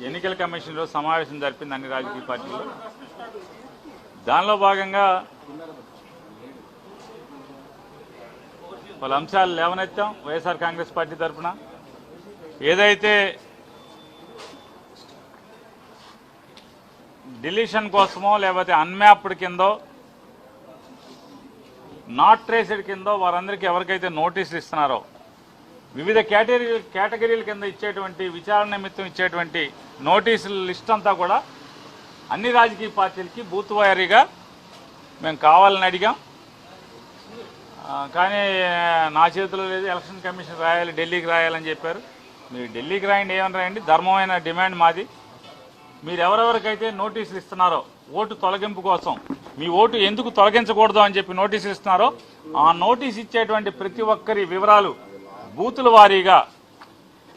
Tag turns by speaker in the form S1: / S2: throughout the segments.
S1: ఎన్నికల కమిషన్లో సమావేశం జరిపింది అన్ని రాజకీయ పార్టీలు. దానిలో భాగంగా పలు అంశాలు లేవనెత్తాం. వైఎస్ఆర్ కాంగ్రెస్ పార్టీ తరఫున ఏదైతే డిలీషన్ కోసమో లేకపోతే అన్మ్యాప్డ్ కిందో నాట్ ట్రేస్డ్ కిందో వారందరికీ ఎవరికైతే నోటీసులు ఇస్తున్నారో వివిధ కేటగిరీల కింద ఇచ్చేటువంటి విచారణ నిమిత్తం ఇచ్చేటువంటి నోటీసుల లిస్ట్ అంతా కూడా అన్ని రాజకీయ పార్టీలకి బూత్ వారీగా మేము కావాలని అడిగాం. కానీ నా చేతిలో లేదు, ఎలక్షన్ కమిషన్ రాయాలి, ఢిల్లీకి రాయాలని చెప్పారు. మీరు ఢిల్లీకి రాయండి, ఏమని రాయండి, ధర్మమైన డిమాండ్ మాది. మీరు ఎవరెవరికైతే నోటీసులు ఇస్తున్నారో ఓటు తొలగింపు కోసం, మీ ఓటు ఎందుకు తొలగించకూడదు అని చెప్పి నోటీసులు ఇస్తున్నారో ఆ నోటీస్ ఇచ్చేటువంటి ప్రతి ఒక్కరి వివరాలు బూతుల వారీగా,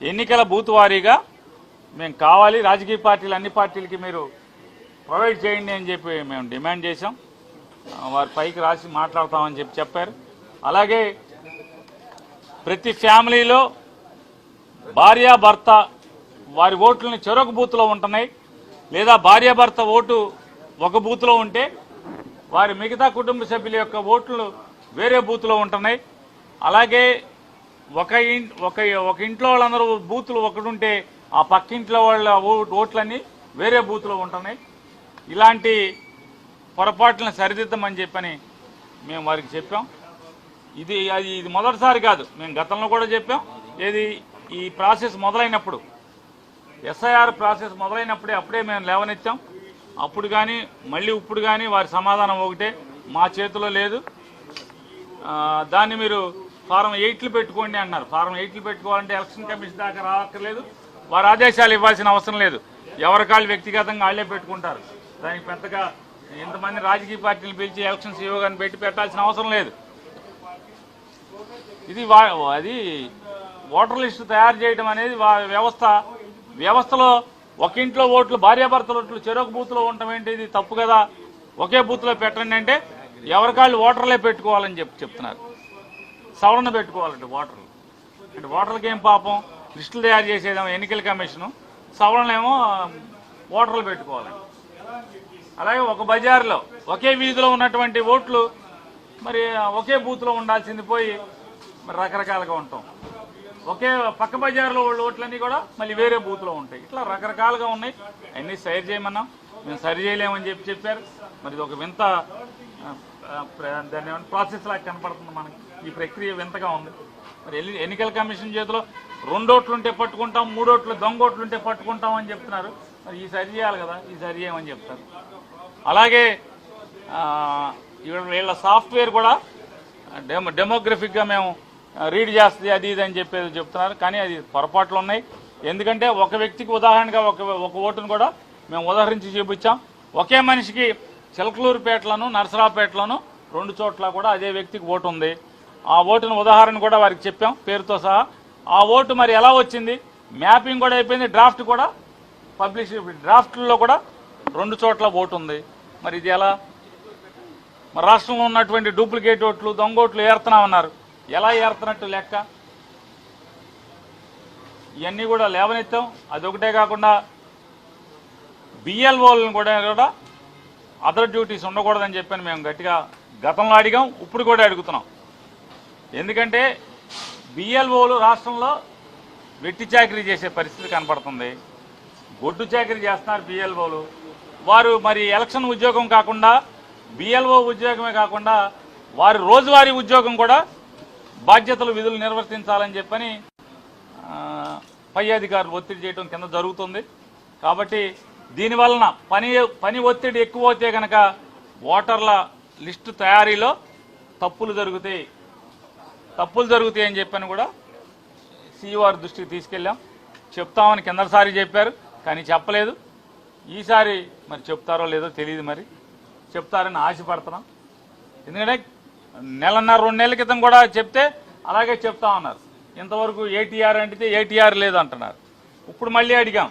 S1: ఎన్నికల బూత్ వారీగా మేము కావాలి, రాజకీయ పార్టీలు అన్ని పార్టీలకి మీరు ప్రొవైడ్ చేయండి అని చెప్పి మేము డిమాండ్ చేశాం. వారి పైకి రాసి మాట్లాడతామని చెప్పి చెప్పారు. అలాగే ప్రతి ఫ్యామిలీలో భార్యాభర్త వారి ఓట్లని చెరొక బూత్లో ఉంటున్నాయి, లేదా భార్యాభర్త ఓటు ఒక బూత్లో ఉంటే వారి మిగతా కుటుంబ సభ్యుల యొక్క ఓట్లు వేరే బూత్లో ఉంటున్నాయి. అలాగే ఒక ఇంట్లో వాళ్ళందరూ బూతులు ఒకటుంటే ఆ పక్కింట్లో వాళ్ళ ఓట్లన్నీ వేరే బూత్లో ఉంటున్నాయి. ఇలాంటి పొరపాట్లను సరిదిద్దమని చెప్పని మేము వారికి చెప్పాం. ఇది మొదటిసారి కాదు, మేము గతంలో కూడా చెప్పాం. ఈ ప్రాసెస్ మొదలైనప్పుడు, ఎస్ఐఆర్ ప్రాసెస్ మొదలైనప్పుడే అప్పుడే మేము లేవనెత్తాం. అప్పుడు కానీ మళ్ళీ ఇప్పుడు కానీ వారి సమాధానం ఒకటే, మా చేతిలో లేదు, దాన్ని మీరు ఫారం 8లు పెట్టుకోండి అన్నారు. ఫారం 8లు పెట్టుకోవాలంటే ఎలక్షన్ కమిషన్ దాకా రావక్కర్లేదు, వారు ఆదేశాలు ఇవ్వాల్సిన అవసరం లేదు. ఎవరికాళ్ళు వ్యక్తిగతంగా వాళ్ళే పెట్టుకుంటారు. దానికి పెద్దగా ఇంతమంది రాజకీయ పార్టీలు పిలిచి ఎలక్షన్ సీఓ గారిని పెట్టి పెట్టాల్సిన అవసరం లేదు. అది ఓటర్ లిస్టు తయారు చేయడం అనేది వ్యవస్థలో ఒక ఇంట్లో ఓట్లు, భార్యాభర్తల ఓట్లు చెరొక బూత్లో ఉండటం ఏంటి, ఇది తప్పు కదా, ఒకే బూత్లో పెట్టండి అంటే ఎవరికాళ్ళు ఓటర్లే పెట్టుకోవాలని చెప్తున్నారు. సవరణ పెట్టుకోవాలంటే ఓటర్లు అంటే ఓటర్లకి ఏం పాపం, లిస్టులు తయారు చేసేదేమో ఎన్నికల కమిషను, సవరణలేమో ఓటర్లు పెట్టుకోవాలండి. అలాగే ఒక బజార్లో ఒకే వీధిలో ఉన్నటువంటి ఓట్లు మరి ఒకే బూత్లో ఉండాల్సింది పోయి మరి రకరకాలుగా ఉంటాం. ఒకే పక్క బజార్లో వాళ్ళ ఓట్లన్నీ కూడా మళ్ళీ వేరే బూత్లో ఉంటాయి. ఇట్లా రకరకాలుగా ఉన్నాయి. అన్నీ సరి చేయమన్నాం, మేము సరి చేయలేమని చెప్పారు. మరి ఇది ఒక వింత దాన్ని ప్రాసెస్ లాగా కనపడుతుంది మనకి. ఈ ప్రక్రియ వింతగా ఉంది. మరి ఎన్నికల కమిషన్ చేతిలో 2 ఓట్లుంటే పట్టుకుంటాం, 3 ఓట్లు దొంగ ఓట్లుంటే పట్టుకుంటాం అని చెప్తున్నారు. మరి ఈ సరి చేయాలి కదా, ఈ సరి చేయమని చెప్తారు. అలాగే వీళ్ళ సాఫ్ట్వేర్ కూడా డెమోగ్రఫిక్గా మేము రీడ్ చేస్తుంది, అది ఇది అని చెప్తున్నారు. కానీ అది పొరపాట్లు ఉన్నాయి. ఎందుకంటే ఒక వ్యక్తికి ఉదాహరణగా ఒక ఓటును కూడా మేము ఉదాహరించి చూపించాం. ఒకే మనిషికి చిలకలూరుపేటలోను నరసరావుపేటలోను 2 చోట్ల కూడా అదే వ్యక్తికి ఓటు ఉంది. ఆ ఓటును ఉదాహరణ కూడా వారికి చెప్పాం పేరుతో సహా. ఆ ఓటు మరి ఎలా వచ్చింది, మ్యాపింగ్ కూడా అయిపోయింది, డ్రాఫ్ట్ కూడా పబ్లిష్, డ్రాఫ్ట్లో కూడా 2 చోట్ల ఓటు ఉంది. మరి ఇది ఎలా? మరి రాష్ట్రంలో ఉన్నటువంటి డూప్లికేట్ ఓట్లు, దొంగ ఓట్లు ఏరుతున్నామన్నారు. ఎలా ఏరుతున్నట్టు లెక్క? ఇవన్నీ కూడా లేవనెత్తాం. అదొకటే కాకుండా బిఎల్ఓలను కూడా అదర్ డ్యూటీస్ ఉండకూడదని చెప్పని మేము గట్టిగా గతంలో అడిగాం, ఇప్పుడు కూడా అడుగుతున్నాం. ఎందుకంటే బిఎల్ఓలు రాష్ట్రంలో వెట్టి చాకరీ చేసే పరిస్థితి కనపడుతుంది. గొడ్డు చాకరీ చేస్తున్నారు బిఎల్ఓలు. వారు మరి ఎలక్షన్ ఉద్యోగం కాకుండా, బిఎల్ఓ ఉద్యోగమే కాకుండా వారి రోజువారీ ఉద్యోగం కూడా బాధ్యతలు, విధులు నిర్వర్తించాలని చెప్పని పై అధికారులు ఒత్తిడి చేయడం కింద జరుగుతుంది. కాబట్టి దీనివలన పని ఒత్తిడి ఎక్కువ అవుతే కనుక ఓటర్ల లిస్టు తయారీలో తప్పులు జరుగుతాయి అని చెప్పని కూడా సీఈఓ వారి దృష్టికి తీసుకెళ్ళాం. చెప్తామని కిందసారి చెప్పారు, కానీ చెప్పలేదు. ఈసారి మరి చెప్తారో లేదో తెలియదు. మరి చెప్తారని ఆశపడుతున్నాం. ఎందుకంటే 1.5-2 నెలల క్రితం కూడా చెప్తే అలాగే చెప్తామన్నారు. ఇంతవరకు ఏటీఆర్ అంటే ఏటీఆర్ లేదు అంటున్నారు. ఇప్పుడు మళ్ళీ అడిగాం,